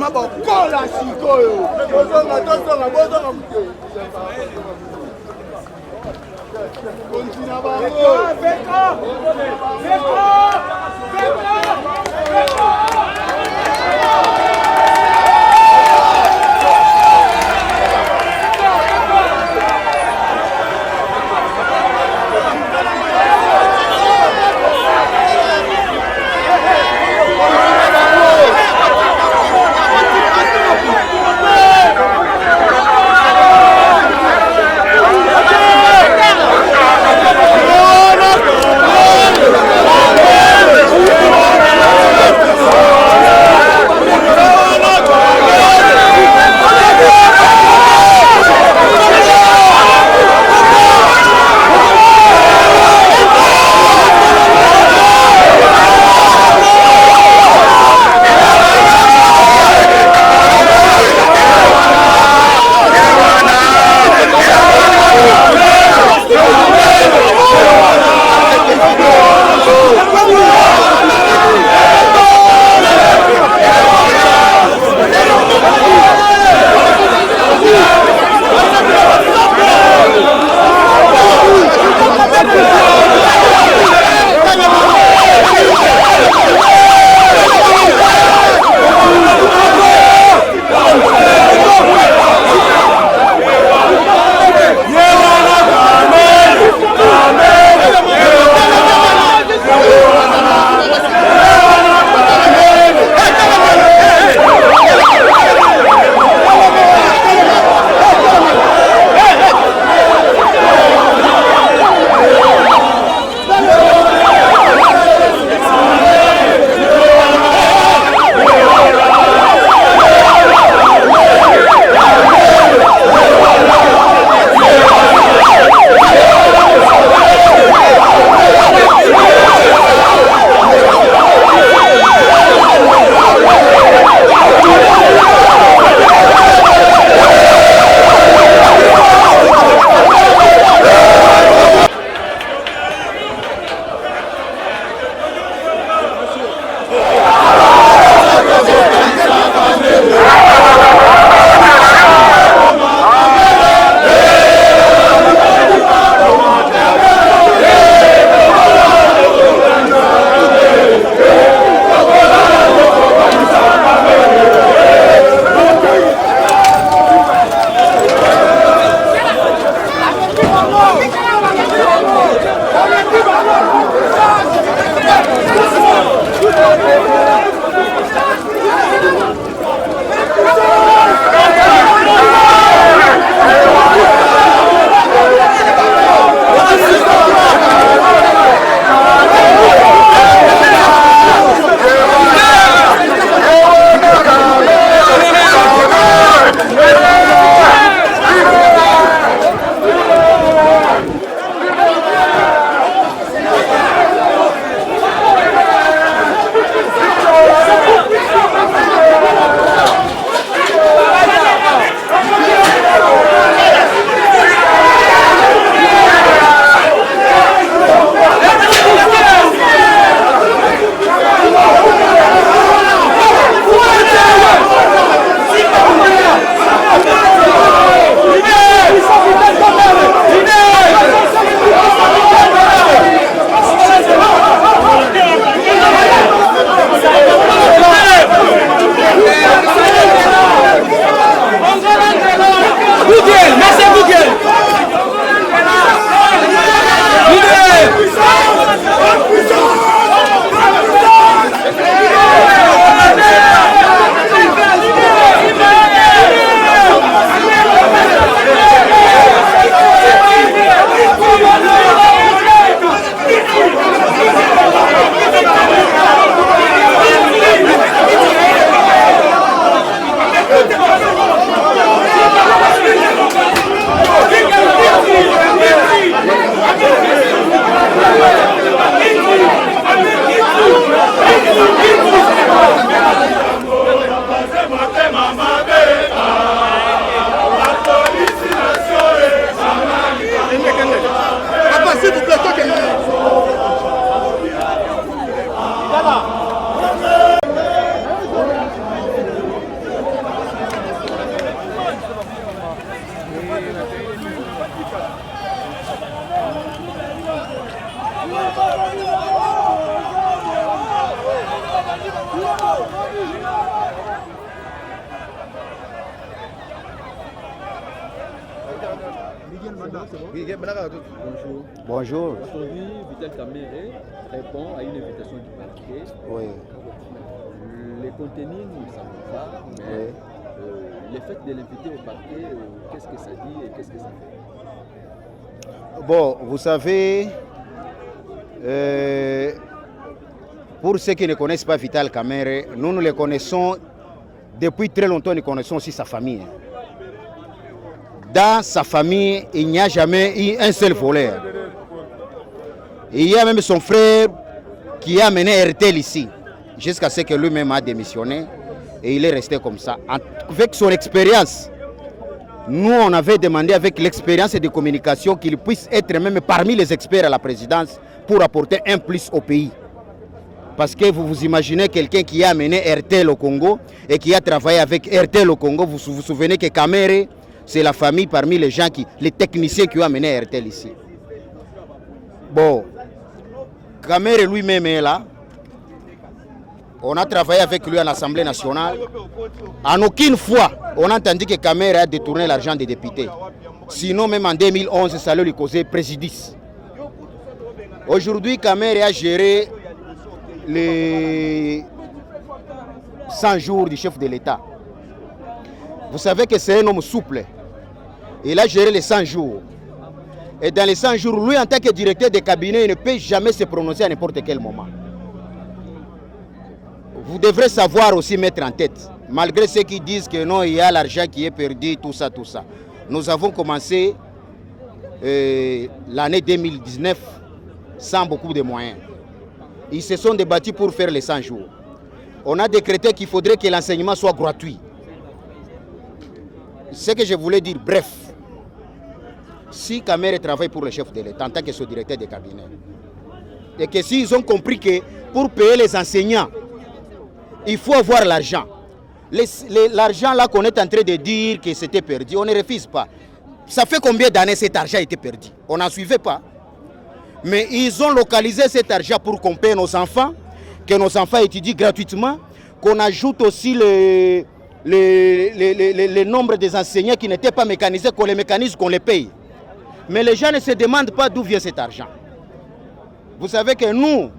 vraiment bakola sikoyo bozonga continue bango Bonjour. Bonjour. Aujourd'hui, Vital Kamerhe répond à une invitation du parquet. Oui. Les contenus, nous ne savons pas, mais le fait de l'inviter au parquet, qu'est-ce que ça dit et qu'est-ce que ça fait? Bon, vous savez, pour ceux qui ne connaissent pas Vital Kamerhe, nous le connaissons depuis très longtemps, nous connaissons aussi sa famille. Dans sa famille, il n'y a jamais eu un seul voleur. Il y a même son frère qui a mené RTL ici, jusqu'à ce que lui-même a démissionné et il est resté comme ça. Avec son expérience, nous on avait demandé avec l'expérience de communication qu'il puisse être même parmi les experts à la présidence pour apporter un plus au pays. Parce que vous vous imaginez quelqu'un qui a mené RTL au Congo et qui a travaillé avec RTL au Congo, vous vous souvenez que Kamerhe, c'est la famille parmi les gens, les techniciens qui ont amené RTL ici. Bon, Kamerhe lui-même est là. On a travaillé avec lui à l'Assemblée nationale. En aucune fois, on a entendu que Kamerhe a détourné l'argent des députés. Sinon, même en 2011, ça lui causait préjudice. Aujourd'hui, Kamerhe a géré les 100 jours du chef de l'État. Vous savez que c'est un homme souple. Il a géré les 100 jours. Et dans les 100 jours, lui, en tant que directeur de cabinet, il ne peut jamais se prononcer à n'importe quel moment. Vous devrez savoir aussi mettre en tête, malgré ceux qui disent que non, il y a l'argent qui est perdu, tout ça, tout ça. Nous avons commencé l'année 2019 sans beaucoup de moyens. Ils se sont débattus pour faire les 100 jours. On a décrété qu'il faudrait que l'enseignement soit gratuit. Ce que je voulais dire, bref, si Kamerhe travaille pour le chef de l'État en tant que son directeur de cabinet, et que s'ils ont compris que pour payer les enseignants, il faut avoir l'argent. L'argent là qu'on est en train de dire que c'était perdu, on ne refuse pas. Ça fait combien d'années cet argent a été perdu? On n'en suivait pas. Mais ils ont localisé cet argent pour qu'on paye nos enfants, que nos enfants étudient gratuitement, qu'on ajoute aussi le nombre des enseignants qui n'étaient pas mécanisés, qu'on les mécanise, qu'on les paye. Mais les gens ne se demandent pas d'où vient cet argent. Vous savez que nous,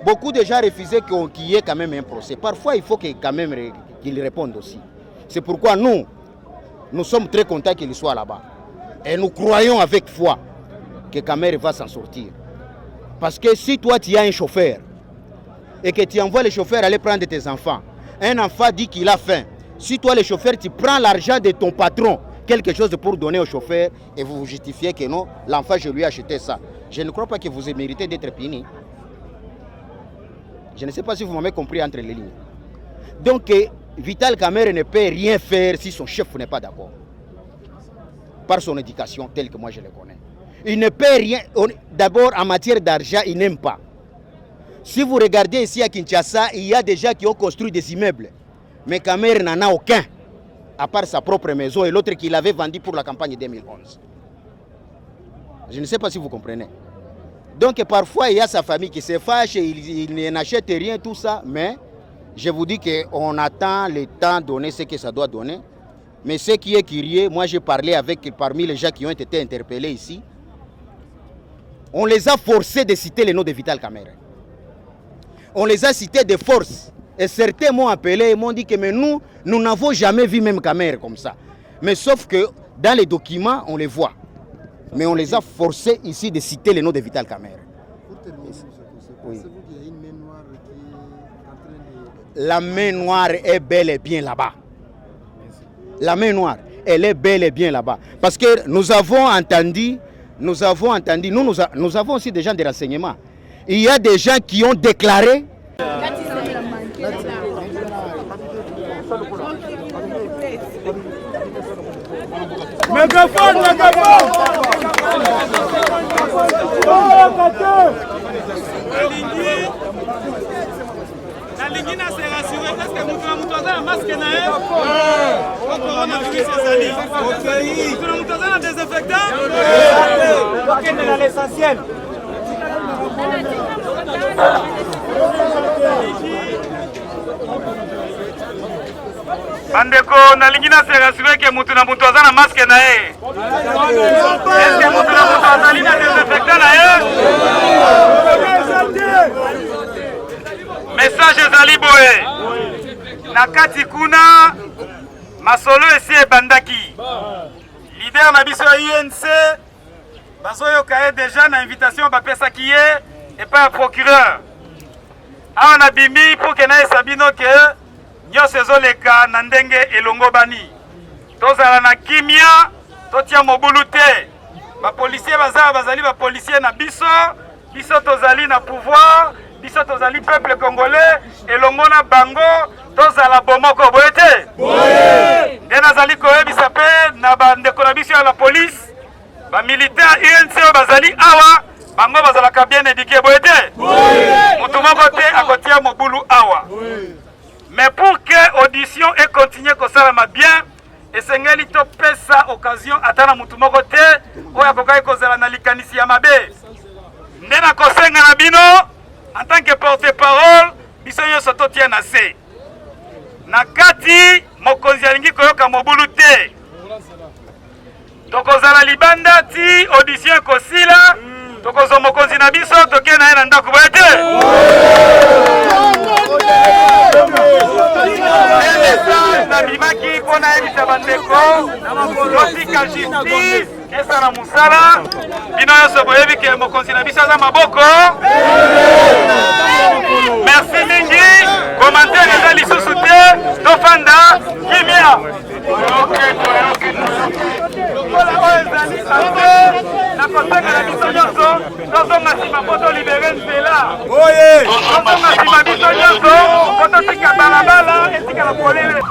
beaucoup de gens refusaient qu'il y ait quand même un procès. Parfois, il faut quand même qu'ils répondent aussi. C'est pourquoi nous sommes très contents qu'il soit là-bas. Et nous croyons avec foi que Kamerhe va s'en sortir. Parce que si toi, tu as un chauffeur et que tu envoies le chauffeur aller prendre tes enfants, un enfant dit qu'il a faim. Si toi, le chauffeur, tu prends l'argent de ton patron, quelque chose pour donner au chauffeur, et vous vous justifiez que non, l'enfant, je lui ai acheté ça. Je ne crois pas que vous méritez d'être puni. Je ne sais pas si vous m'avez compris entre les lignes. Donc, Vital Kamerhe ne peut rien faire si son chef n'est pas d'accord. Par son éducation, telle que moi je le connais. Il ne peut rien. D'abord, en matière d'argent, il n'aime pas. Si vous regardez ici à Kinshasa, il y a des gens qui ont construit des immeubles. Mais Kamerhe n'en a aucun, à part sa propre maison et l'autre qu'il avait vendu pour la campagne 2011. Je ne sais pas si vous comprenez. Donc parfois, il y a sa famille qui se fâche, il n'achète rien, tout ça. Mais je vous dis qu'on attend le temps donné ce que ça doit donner. Mais ce qui est curieux, moi j'ai parlé avec parmi les gens qui ont été interpellés ici. On les a forcés de citer le nom de Vital Kamerhe. On les a cités de force. Et certains m'ont appelé et m'ont dit que mais nous n'avons jamais vu même Kamerhe comme ça. Mais sauf que dans les documents, on les voit. Mais on les a forcés ici de citer le nom de Vital Kamerhe. Pour terminer, oui. Pensez-vous qu'il y a une main noire qui est en train de... La main noire est bel et bien là-bas. La main noire, elle est bel et bien là-bas. Parce que nous avons entendu, nous avons aussi des gens de renseignement. Il y a des gens qui ont déclaré... Mégaphone. nalingi na se rassurer parce que mutu aza na masque na ye po coronavirus ezali mutu aza na désinfectant okende na l'essentiel. bandeko nalingi naserasure ke mutu na mutu aza na maske na ye. Eske mutu na mutu azali na desinfectant na ye? Message ezali boye. Na kati kuna masolo esi ebandaki. Leader na biso ya UNC bazoyoka ye deja na invitation bapesaki ye epai ya procureur. Awa na bimi pour que na esabino ke nyonso ezoleka na ndenge elongo bani. Tozala na kimia, totia mobulu te. Bapolisier bazali bapolisier na biso, biso tozali na pouvoir, biso tozali peuple congolais, elongo na bango, tozala bomoko boye te. Nde nazali koyebisa pe na bandeko na biso ya la police, ba militaire UNC bazali awa, bango bazalaka bien éduqué boye te. Mutu moko te akotia mobulu awa. Mais pour que audition et continue kosalama bien, esengeli to pesa occasion atana mutu moko te oya kokai kozala na likanisi ya mabe. Nde na kosenga na bino en tant que porte-parole biso nyonso totia na se. Na kati mokonzi alingi koyoka mobulu te. Tokozala libanda ti audition kosila, tokozwa mokonzi na biso toke na ye na ndako boye te. Na bimaki pona yebisa bandeko totika justice esala musala bino nyonso boyebi ke mokonzi na biso aza maboko. Merci mingi, commentaire eza lisusu te, tofanda kimia. Lokola oyo ezali ate na kosenga na biso nyonso tozonga nsima mpo tolibere nzela. Tozonga nsima biso nyonso mpo totika balabala etikala polele.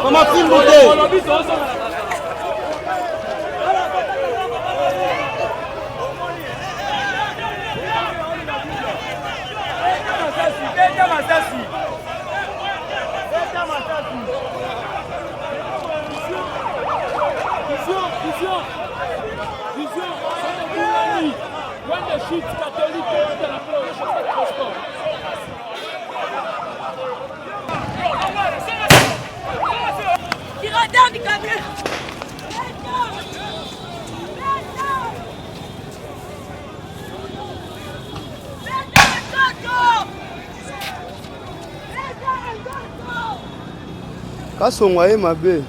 Mama filme kasongwa ye mabe.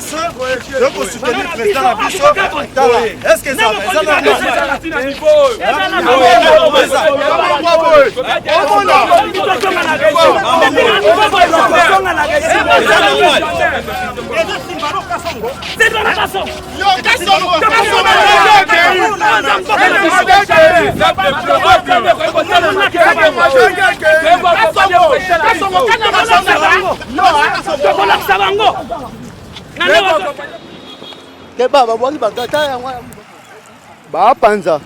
biso donc soutenir président na biso tala est-ce que ça bapanza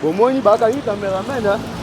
bomoni bakangi cameraman